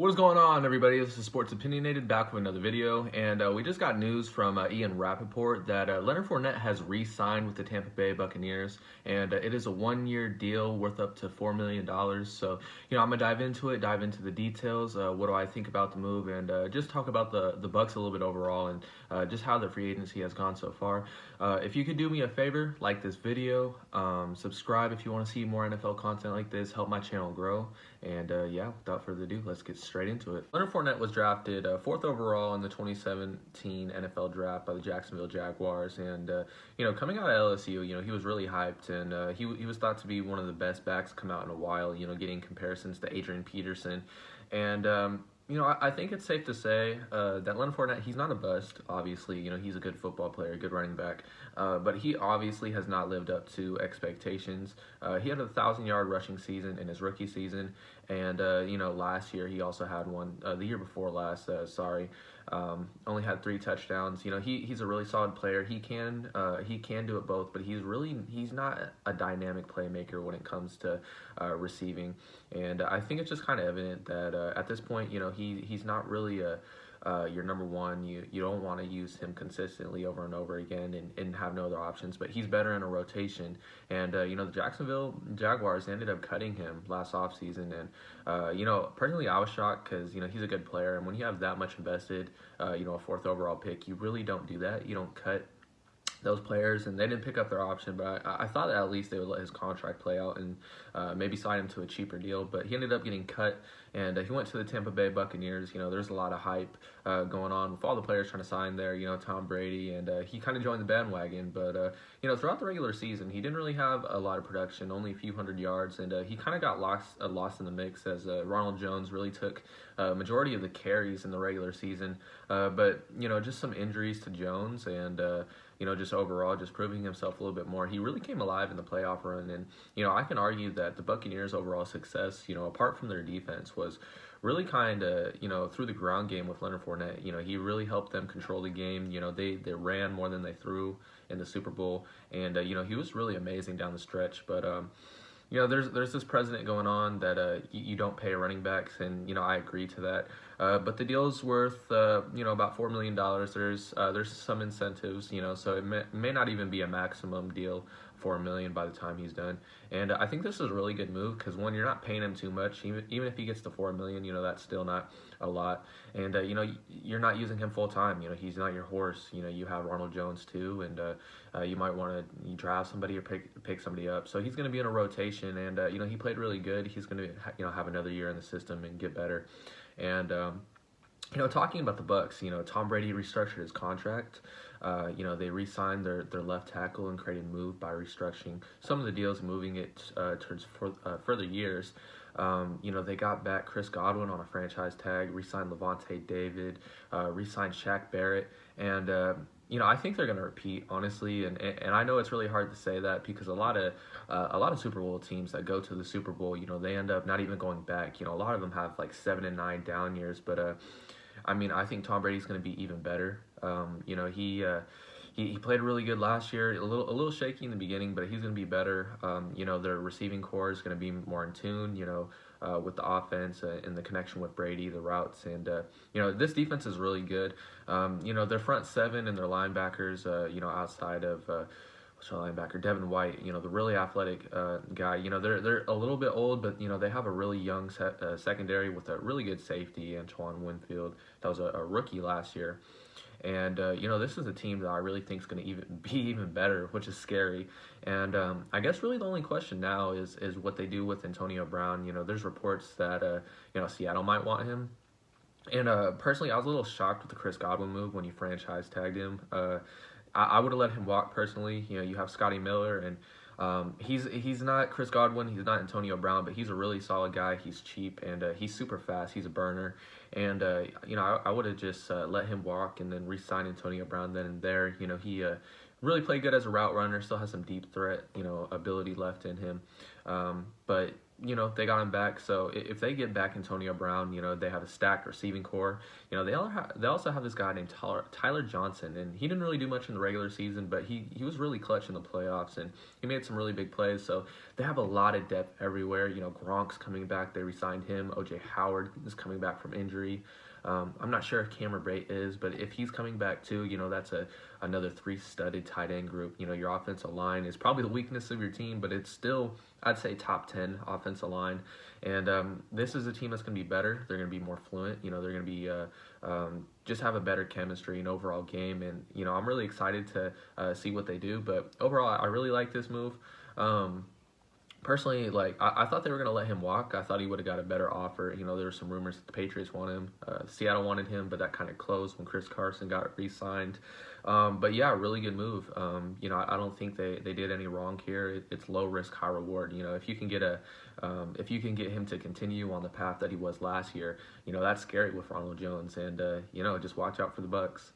What is going on, everybody? This is Sports Opinionated back with another video, and we just got news from Ian Rappaport that Leonard Fournette has re-signed with the Tampa Bay Buccaneers, and it is a one-year deal worth up to $4 million. So, I'm gonna dive into the details. What do I think about the move, and just talk about the Bucs a little bit overall, and just how the free agency has gone so far. If you could do me a favor, like this video, subscribe if you want to see more NFL content like this, help my channel grow, and yeah, without further ado, let's get straight into it. Leonard Fournette was drafted 4th overall in the 2017 NFL draft by the Jacksonville Jaguars, and coming out of LSU, he was really hyped, and he was thought to be one of the best backs to come out in a while. Getting comparisons to Adrian Peterson, and I think it's safe to say that Leonard Fournette, he's not a bust, obviously. He's a good football player, good running back, but he obviously has not lived up to expectations. He had a 1,000-yard rushing season in his rookie season, and, last year he also had one, the year before last, only had 3 touchdowns. He's a really solid player. He can do it both, but he's not a dynamic playmaker when it comes to receiving. And I think it's just kind of evident that at this point, he's not really your number one. You don't want to use him consistently over and over again and have no other options, but he's better in a rotation. And the Jacksonville Jaguars ended up cutting him last offseason, and personally I was shocked because he's a good player, and when you have that much invested, a 4th overall pick, you really don't do that. You don't cut those players, and they didn't pick up their option, but I thought that at least they would let his contract play out and maybe sign him to a cheaper deal, but he ended up getting cut, and he went to the Tampa Bay Buccaneers. There's a lot of hype going on with all the players trying to sign there, Tom Brady, and he kind of joined the bandwagon, but throughout the regular season, he didn't really have a lot of production, only a few hundred yards, and he kind of got lost in the mix as Ronald Jones really took majority of the carries in the regular season, but just some injuries to Jones, and just overall, just proving himself a little bit more. He really came alive in the playoff run, and I can argue that the Buccaneers' overall success, apart from their defense, was really kind of through the ground game with Leonard Fournette. He really helped them control the game. They ran more than they threw in the Super Bowl, and he was really amazing down the stretch. But there's this precedent going on that you don't pay running backs, and I agree to that. But the deal's worth about $4 million. There's some incentives, so it may not even be a maximum deal, $4 million by the time he's done. And I think this is a really good move because, one, you're not paying him too much. Even if he gets to $4 million, that's still not a lot. And you're not using him full time. He's not your horse. You have Ronald Jones too, and you might want to draft somebody or pick somebody up. So he's going to be in a rotation, and he played really good. He's going to have another year in the system and get better. And talking about the Bucs, Tom Brady restructured his contract. They re-signed their left tackle and created a move by restructuring some of the deals, moving it towards further years. They got back Chris Godwin on a franchise tag, re-signed Levante David, re-signed Shaq Barrett, and I think they're going to repeat, honestly, and I know it's really hard to say that because a lot of Super Bowl teams that go to the Super Bowl, they end up not even going back. A lot of them have like 7 and 9 down years, but I think Tom Brady's going to be even better. He played really good last year, a little shaky in the beginning, but he's going to be better. Their receiving core is going to be more in tune, with the offense and the connection with Brady, the routes, and this defense is really good. Their front 7 and their linebackers, outside of linebacker Devin White, the really athletic guy. They're a little bit old, but they have a really young secondary with a really good safety, Antoine Winfield. That was a rookie last year. And, this is a team that I really think is going to be even better, which is scary. And I guess really the only question now is what they do with Antonio Brown. There's reports that, Seattle might want him. And personally, I was a little shocked with the Chris Godwin move when you franchise tagged him. I would have let him walk personally. You have Scotty Miller, and he's not Chris Godwin, he's not Antonio Brown, but he's a really solid guy. He's cheap, and he's super fast. He's a burner, and I would have just let him walk and then re-sign Antonio Brown then and there. He really played good as a route runner, still has some deep threat ability left in him, but they got him back. So if they get back Antonio Brown, they have a stacked receiving core. They also have this guy named Tyler Johnson, and he didn't really do much in the regular season, but he was really clutch in the playoffs, and he made some really big plays. So they have a lot of depth everywhere. Gronk's coming back. They re-signed him. O.J. Howard is coming back from injury. I'm not sure if Cameron Brate is, but if he's coming back too, that's another three-studded tight end group. Your offensive line is probably the weakness of your team, but it's still, I'd say, top 10 offensive line. And this is a team that's going to be better. They're going to be more fluent. They're going to be just have a better chemistry and overall game. And, I'm really excited to see what they do. But overall, I really like this move. Personally, I thought they were going to let him walk. I thought he would have got a better offer. There were some rumors that the Patriots wanted him. Seattle wanted him, but that kind of closed when Chris Carson got re-signed. But yeah, really good move. I don't think they did any wrong here. It's low risk, high reward. If you can get if you can get him to continue on the path that he was last year, that's scary with Ronald Jones. And just watch out for the Bucs.